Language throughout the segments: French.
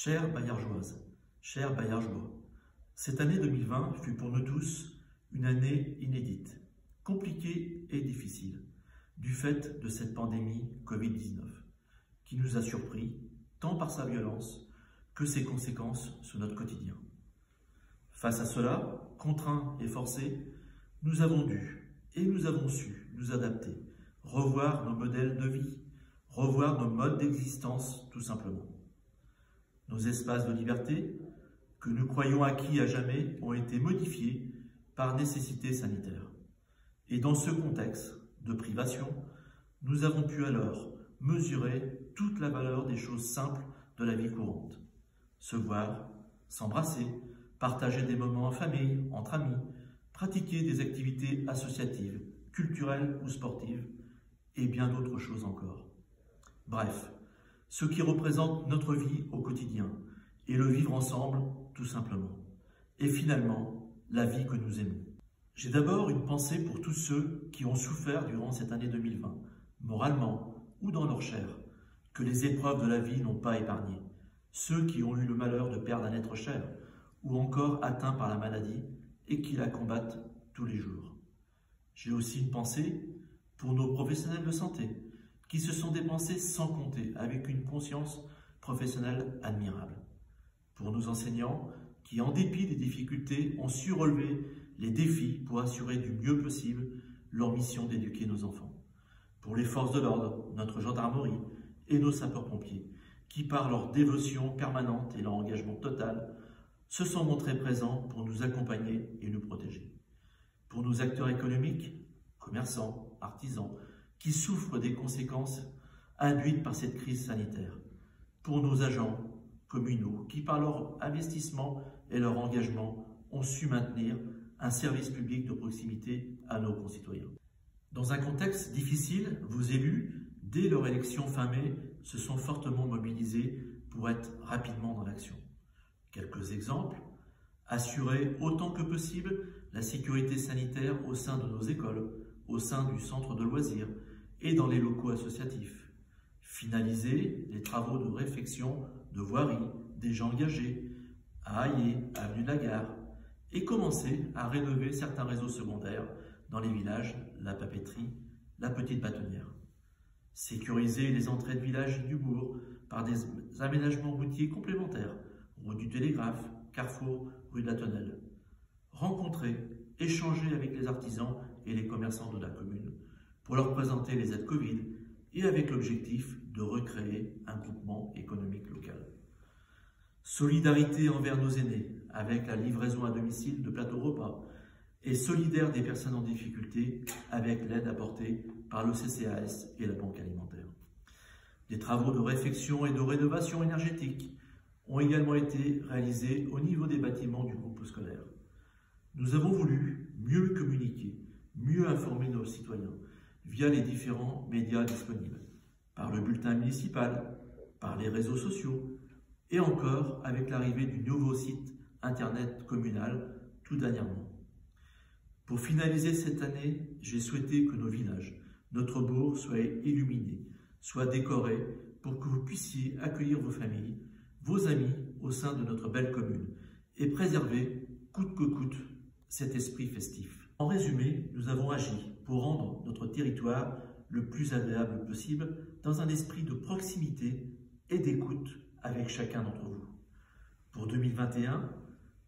Chère Bayargeoise, chers Bayargeois, cette année 2020 fut pour nous tous une année inédite, compliquée et difficile, du fait de cette pandémie Covid-19, qui nous a surpris tant par sa violence que ses conséquences sur notre quotidien. Face à cela, contraints et forcés, nous avons dû et nous avons su nous adapter, revoir nos modèles de vie, revoir nos modes d'existence tout simplement. Nos espaces de liberté, que nous croyons acquis à jamais, ont été modifiés par nécessité sanitaire. Et dans ce contexte de privation, nous avons pu alors mesurer toute la valeur des choses simples de la vie courante. Se voir, s'embrasser, partager des moments en famille, entre amis, pratiquer des activités associatives, culturelles ou sportives, et bien d'autres choses encore. Bref, ce qui représente notre vie au quotidien, et le vivre ensemble, tout simplement. Et finalement, la vie que nous aimons. J'ai d'abord une pensée pour tous ceux qui ont souffert durant cette année 2020, moralement ou dans leur chair, que les épreuves de la vie n'ont pas épargné. Ceux qui ont eu le malheur de perdre un être cher, ou encore atteints par la maladie, et qui la combattent tous les jours. J'ai aussi une pensée pour nos professionnels de santé, qui se sont dépensés sans compter, avec une conscience professionnelle admirable. Pour nos enseignants, qui en dépit des difficultés ont su relever les défis pour assurer du mieux possible leur mission d'éduquer nos enfants. Pour les forces de l'ordre, notre gendarmerie et nos sapeurs-pompiers, qui par leur dévotion permanente et leur engagement total, se sont montrés présents pour nous accompagner et nous protéger. Pour nos acteurs économiques, commerçants, artisans, qui souffrent des conséquences induites par cette crise sanitaire. Pour nos agents communaux, qui par leur investissement et leur engagement ont su maintenir un service public de proximité à nos concitoyens. Dans un contexte difficile, vos élus, dès leur élection fin mai, se sont fortement mobilisés pour être rapidement dans l'action. Quelques exemples: assurer autant que possible la sécurité sanitaire au sein de nos écoles, au sein du centre de loisirs et dans les locaux associatifs. Finaliser les travaux de réfection de voirie déjà engagés à Hayé, avenue de la Gare, et commencer à rénover certains réseaux secondaires dans les villages, la papeterie, la petite bâtonnière. Sécuriser les entrées de villages du bourg par des aménagements routiers complémentaires, rue du Télégraphe, Carrefour, rue de la Tonnelle. Rencontrer, échanger avec les artisans et les commerçants de la commune pour leur présenter les aides Covid et avec l'objectif de recréer un groupement économique local. Solidarité envers nos aînés avec la livraison à domicile de plateaux repas et solidaire des personnes en difficulté avec l'aide apportée par le CCAS et la Banque alimentaire. Des travaux de réfection et de rénovation énergétique ont également été réalisés au niveau des bâtiments du groupe scolaire. Nous avons voulu mieux communiquer, mieux informer nos citoyens via les différents médias disponibles, par le bulletin municipal, par les réseaux sociaux et encore avec l'arrivée du nouveau site internet communal tout dernièrement. Pour finaliser cette année, j'ai souhaité que nos villages, notre bourg, soient illuminés, soient décorés pour que vous puissiez accueillir vos familles, vos amis au sein de notre belle commune et préserver, coûte que coûte, cet esprit festif. En résumé, nous avons agi pour rendre notre territoire le plus agréable possible dans un esprit de proximité et d'écoute avec chacun d'entre vous. Pour 2021,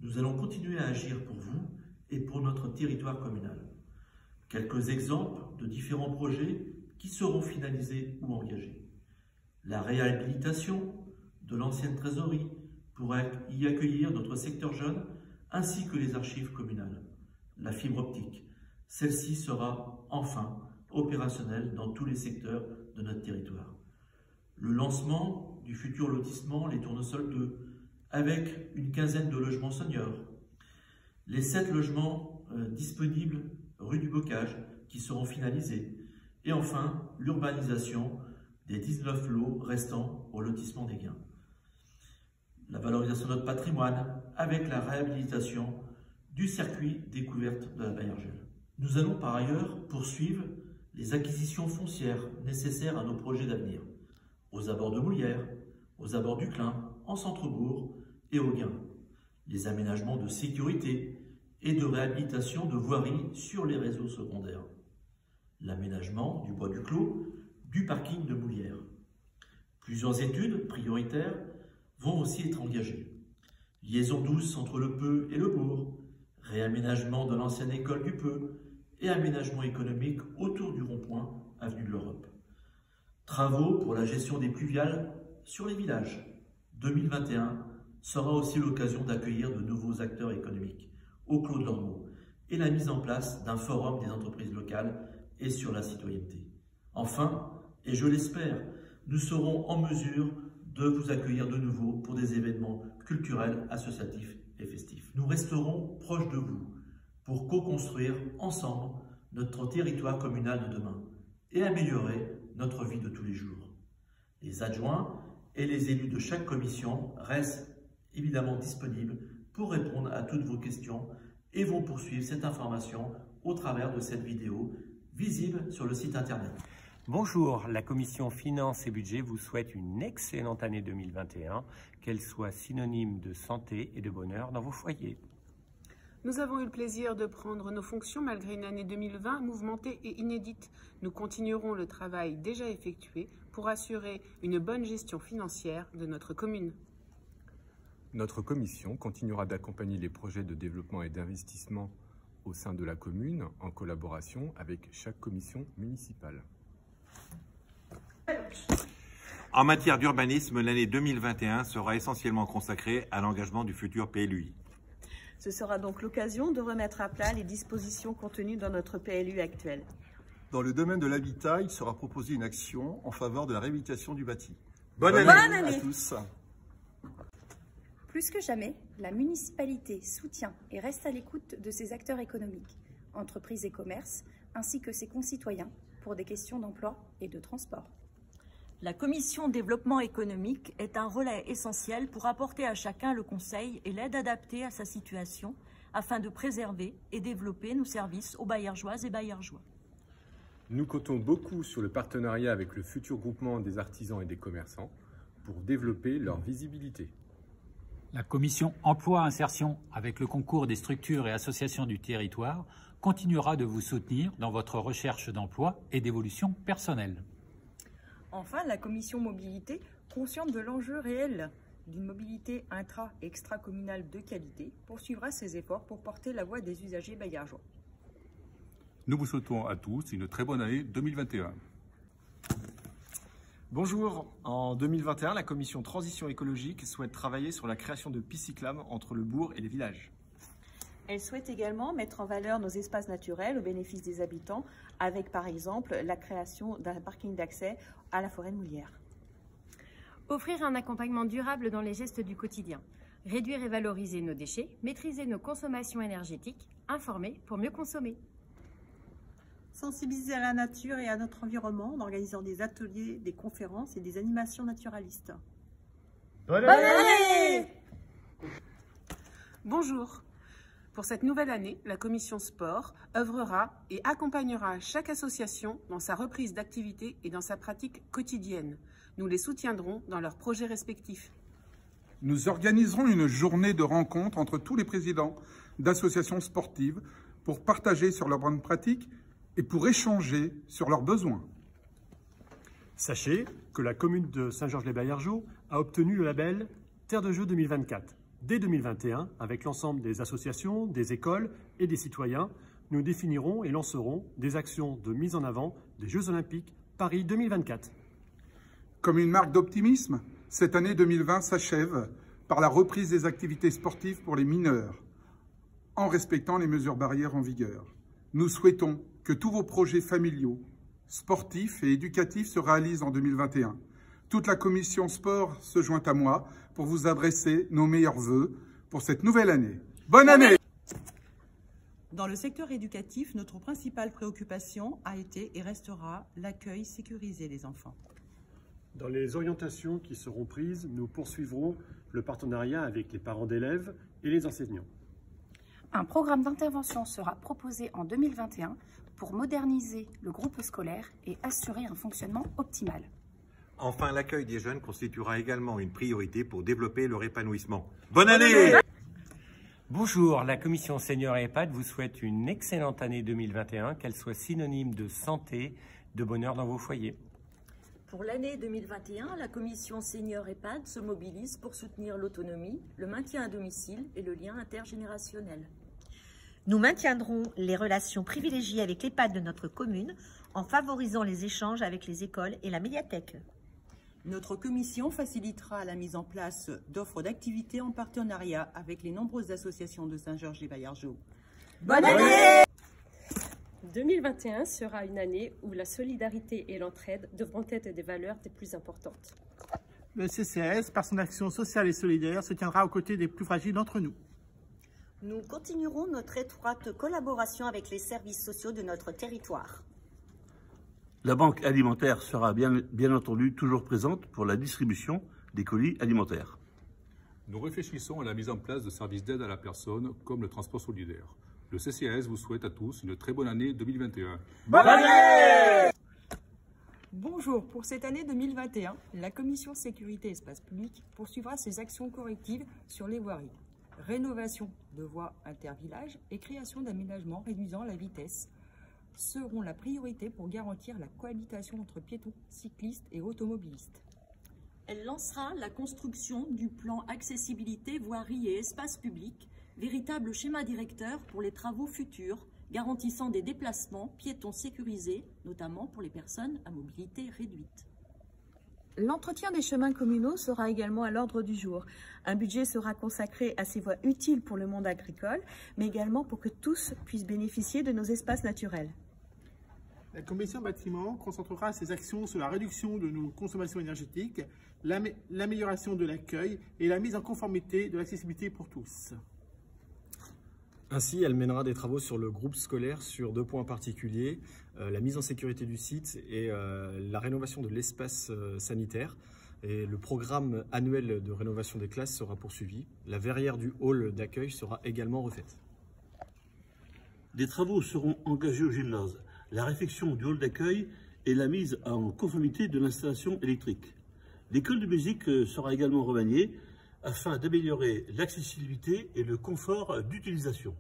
nous allons continuer à agir pour vous et pour notre territoire communal. Quelques exemples de différents projets qui seront finalisés ou engagés. La réhabilitation de l'ancienne trésorerie pour y accueillir notre secteur jeune ainsi que les archives communales. La fibre optique, celle-ci sera enfin opérationnelle dans tous les secteurs de notre territoire. Le lancement du futur lotissement Les Tournesols 2 avec une quinzaine de logements seniors. Les 7 logements disponibles rue du Bocage qui seront finalisés. Et enfin, l'urbanisation des 19 lots restants au lotissement des Gains. La valorisation de notre patrimoine avec la réhabilitation du circuit découverte de la Bayergelle. Nous allons par ailleurs poursuivre les acquisitions foncières nécessaires à nos projets d'avenir, aux abords de Moulières, aux abords du Clin, en centre-bourg et au gain, les aménagements de sécurité et de réhabilitation de voiries sur les réseaux secondaires, l'aménagement du bois du Clos, du parking de Moulières. Plusieurs études prioritaires vont aussi être engagées. Liaison douce entre le Peu et le Bourg, réaménagement de l'ancienne école du Peu et aménagement économique autour du rond-point avenue de l'Europe. Travaux pour la gestion des pluviales sur les villages. 2021 sera aussi l'occasion d'accueillir de nouveaux acteurs économiques au Clos de l'Ormeau et la mise en place d'un forum des entreprises locales et sur la citoyenneté. Enfin, et je l'espère, nous serons en mesure de vous accueillir de nouveau pour des événements culturels, associatifs et festifs. Nous resterons proches de vous pour co-construire ensemble notre territoire communal de demain et améliorer notre vie de tous les jours. Les adjoints et les élus de chaque commission restent évidemment disponibles pour répondre à toutes vos questions et vont poursuivre cette information au travers de cette vidéo visible sur le site internet. Bonjour, la commission Finances et Budget vous souhaite une excellente année 2021, qu'elle soit synonyme de santé et de bonheur dans vos foyers. Nous avons eu le plaisir de prendre nos fonctions malgré une année 2020 mouvementée et inédite. Nous continuerons le travail déjà effectué pour assurer une bonne gestion financière de notre commune. Notre commission continuera d'accompagner les projets de développement et d'investissement au sein de la commune en collaboration avec chaque commission municipale. En matière d'urbanisme, l'année 2021 sera essentiellement consacrée à l'engagement du futur PLUI. Ce sera donc l'occasion de remettre à plat les dispositions contenues dans notre PLU actuel. Dans le domaine de l'habitat, il sera proposé une action en faveur de la réhabilitation du bâti. Bonne année à tous. Plus que jamais, la municipalité soutient et reste à l'écoute de ses acteurs économiques, entreprises et commerces, ainsi que ses concitoyens, pour des questions d'emploi et de transport. La commission développement économique est un relais essentiel pour apporter à chacun le conseil et l'aide adaptée à sa situation afin de préserver et développer nos services aux baillargeoises et baillargeois. Nous comptons beaucoup sur le partenariat avec le futur groupement des artisans et des commerçants pour développer leur visibilité. La commission emploi-insertion, avec le concours des structures et associations du territoire, continuera de vous soutenir dans votre recherche d'emploi et d'évolution personnelle. Enfin, la commission mobilité, consciente de l'enjeu réel d'une mobilité intra- et extra-communale de qualité, poursuivra ses efforts pour porter la voix des usagers baillargeois. Nous vous souhaitons à tous une très bonne année 2021. Bonjour, en 2021, la commission Transition écologique souhaite travailler sur la création de pistes cyclables entre le bourg et les villages. Elle souhaite également mettre en valeur nos espaces naturels au bénéfice des habitants, avec par exemple la création d'un parking d'accès à la forêt de Moulières. Offrir un accompagnement durable dans les gestes du quotidien. Réduire et valoriser nos déchets, maîtriser nos consommations énergétiques, informer pour mieux consommer. Sensibiliser à la nature et à notre environnement en organisant des ateliers, des conférences et des animations naturalistes. Bonne année! Bonjour. Pour cette nouvelle année, la commission sport œuvrera et accompagnera chaque association dans sa reprise d'activité et dans sa pratique quotidienne. Nous les soutiendrons dans leurs projets respectifs. Nous organiserons une journée de rencontre entre tous les présidents d'associations sportives pour partager sur leurs bonnes pratiques et pour échanger sur leurs besoins. Sachez que la commune de Saint-Georges-les-Baillargeaux a obtenu le label Terre de Jeux 2024. Dès 2021, avec l'ensemble des associations, des écoles et des citoyens, nous définirons et lancerons des actions de mise en avant des Jeux Olympiques Paris 2024. Comme une marque d'optimisme, cette année 2020 s'achève par la reprise des activités sportives pour les mineurs, en respectant les mesures barrières en vigueur. Nous souhaitons que tous vos projets familiaux, sportifs et éducatifs se réalisent en 2021. Toute la commission sport se joint à moi pour vous adresser nos meilleurs vœux pour cette nouvelle année. Bonne année! Dans le secteur éducatif, notre principale préoccupation a été et restera l'accueil sécurisé des enfants. Dans les orientations qui seront prises, nous poursuivrons le partenariat avec les parents d'élèves et les enseignants. Un programme d'intervention sera proposé en 2021 pour moderniser le groupe scolaire et assurer un fonctionnement optimal. Enfin, l'accueil des jeunes constituera également une priorité pour développer leur épanouissement. Bonne année! Bonjour, la commission Senior et EHPAD vous souhaite une excellente année 2021, qu'elle soit synonyme de santé, de bonheur dans vos foyers. Pour l'année 2021, la commission Senior EHPAD se mobilise pour soutenir l'autonomie, le maintien à domicile et le lien intergénérationnel. Nous maintiendrons les relations privilégiées avec l'EHPAD de notre commune en favorisant les échanges avec les écoles et la médiathèque. Notre commission facilitera la mise en place d'offres d'activités en partenariat avec les nombreuses associations de Saint-Georges-les-Baillargeaux. Bonne année! 2021 sera une année où la solidarité et l'entraide devront être des valeurs les plus importantes. Le CCAS, par son action sociale et solidaire, se tiendra aux côtés des plus fragiles d'entre nous. Nous continuerons notre étroite collaboration avec les services sociaux de notre territoire. La banque alimentaire sera bien entendu toujours présente pour la distribution des colis alimentaires. Nous réfléchissons à la mise en place de services d'aide à la personne comme le transport solidaire. Le CCAS vous souhaite à tous une très bonne année 2021. Bonne année! Bonjour, pour cette année 2021, la commission sécurité et espace public poursuivra ses actions correctives sur les voiries. Rénovation de voies intervillages et création d'aménagements réduisant la vitesse seront la priorité pour garantir la cohabitation entre piétons, cyclistes et automobilistes. Elle lancera la construction du plan accessibilité, voirie et espace public, véritable schéma directeur pour les travaux futurs, garantissant des déplacements piétons sécurisés, notamment pour les personnes à mobilité réduite. L'entretien des chemins communaux sera également à l'ordre du jour. Un budget sera consacré à ces voies utiles pour le monde agricole, mais également pour que tous puissent bénéficier de nos espaces naturels. La commission bâtiment concentrera ses actions sur la réduction de nos consommations énergétiques, l'amélioration de l'accueil et la mise en conformité de l'accessibilité pour tous. Ainsi, elle mènera des travaux sur le groupe scolaire sur 2 points particuliers, la mise en sécurité du site et la rénovation de l'espace sanitaire. Et le programme annuel de rénovation des classes sera poursuivi. La verrière du hall d'accueil sera également refaite. Des travaux seront engagés au gymnase, la réfection du hall d'accueil et la mise en conformité de l'installation électrique. L'école de musique sera également remaniée afin d'améliorer l'accessibilité et le confort d'utilisation.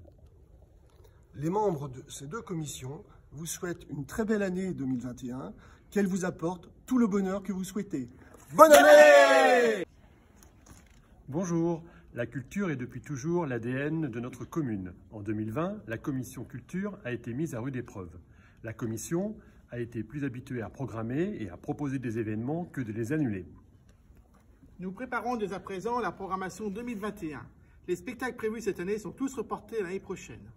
Les membres de ces 2 commissions vous souhaitent une très belle année 2021, qu'elle vous apporte tout le bonheur que vous souhaitez. Bonne année! Bonjour, la culture est depuis toujours l'ADN de notre commune. En 2020, la commission culture a été mise à rude épreuve. La commission a été plus habituée à programmer et à proposer des événements que de les annuler. Nous préparons dès à présent la programmation 2021. Les spectacles prévus cette année sont tous reportés l'année prochaine.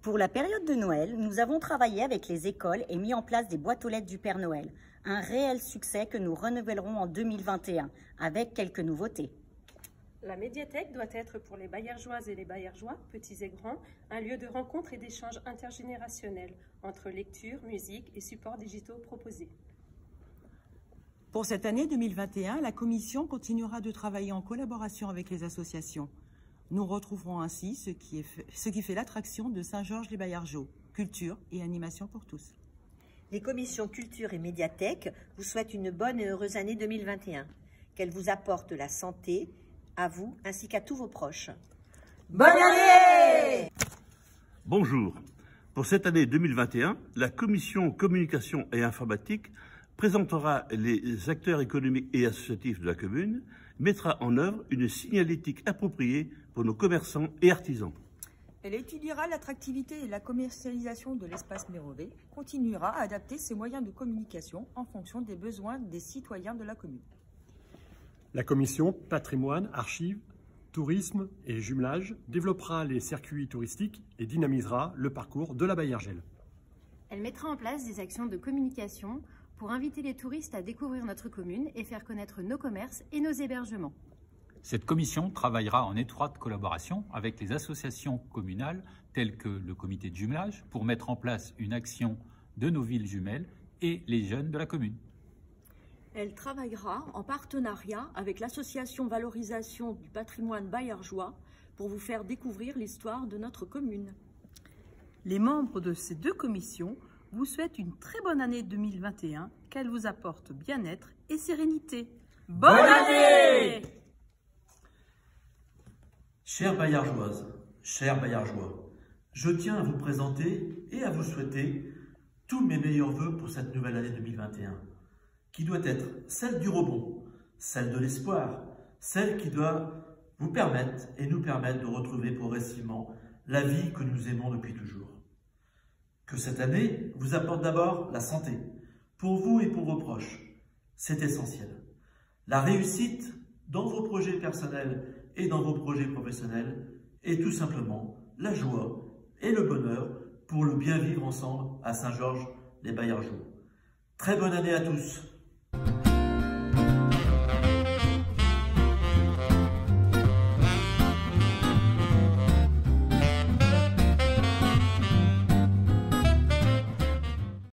Pour la période de Noël, nous avons travaillé avec les écoles et mis en place des boîtes aux lettres du Père Noël. Un réel succès que nous renouvellerons en 2021, avec quelques nouveautés. La médiathèque doit être pour les Baillargeoises et les Baillargeois, petits et grands, un lieu de rencontre et d'échange intergénérationnel entre lecture, musique et supports digitaux proposés. Pour cette année 2021, la commission continuera de travailler en collaboration avec les associations. Nous retrouverons ainsi ce qui fait l'attraction de Saint-Georges-les-Baillargeaux, culture et animation pour tous. Les commissions culture et médiathèque vous souhaitent une bonne et heureuse année 2021. Qu'elle vous apporte la santé, à vous ainsi qu'à tous vos proches. Bonne année! Bonjour. Pour cette année 2021, la commission communication et informatique présentera les acteurs économiques et associatifs de la commune, mettra en œuvre une signalétique appropriée pour nos commerçants et artisans. Elle étudiera l'attractivité et la commercialisation de l'espace Mérovée, continuera à adapter ses moyens de communication en fonction des besoins des citoyens de la commune. La commission patrimoine, archives, tourisme et jumelage développera les circuits touristiques et dynamisera le parcours de la Baillargelle. Elle mettra en place des actions de communication pour inviter les touristes à découvrir notre commune et faire connaître nos commerces et nos hébergements. Cette commission travaillera en étroite collaboration avec les associations communales telles que le comité de jumelage pour mettre en place une action de nos villes jumelles et les jeunes de la commune. Elle travaillera en partenariat avec l'association Valorisation du patrimoine baillargeois pour vous faire découvrir l'histoire de notre commune. Les membres de ces 2 commissions vous souhaite une très bonne année 2021, qu'elle vous apporte bien-être et sérénité. Bonne année! Chères Baillargeoises, chers Baillargeois, je tiens à vous présenter et à vous souhaiter tous mes meilleurs vœux pour cette nouvelle année 2021, qui doit être celle du rebond, celle de l'espoir, celle qui doit vous permettre et nous permettre de retrouver progressivement la vie que nous aimons depuis toujours. Que cette année vous apporte d'abord la santé, pour vous et pour vos proches, c'est essentiel. La réussite dans vos projets personnels et dans vos projets professionnels et tout simplement la joie et le bonheur pour le bien vivre ensemble à Saint-Georges-les-Baillargeaux. Très bonne année à tous!